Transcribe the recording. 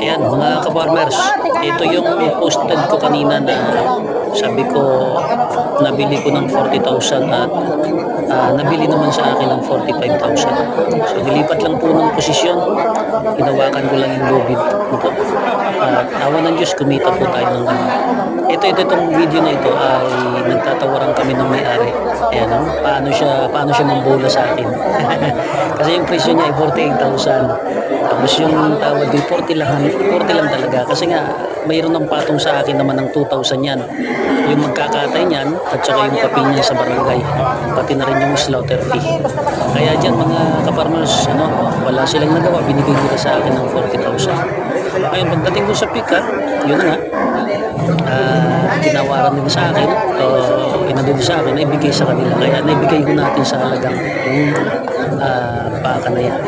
Ayan mga ka-farmers, ito yung posted ko kanina na sabi ko nabili ko ng 40,000 at nabili naman sa akin ng 45,000. So nilipat lang po ng posisyon, hinawakan ko lang yung lubid ito. At awa ng Diyos, kumita po tayo ng ganun. Itong video na ito ay nagtatawaran kami ng may-ari. Ayan, no? Paano siya mambola sa akin. Kasi yung presyo niya ay 48,000. Tapos yung tawad din 40 lang talaga. Kasi nga mayroon ng patong sa akin naman ng 2,000 yan. Yung magkakatay niyan at saka yung papel niya sa barangay. Pati na rin yung slaughter fee. Kaya dyan mga kaparmers, wala silang nagawa. Binigay nila sa akin ng 40,000. Ngayon pagdating ko sa pick-up, yun na nga. Tinawaran nila sa akin inandun sa akin, naibigay sa kanila, kaya naibigay ko natin sa halagang yung baka na yan.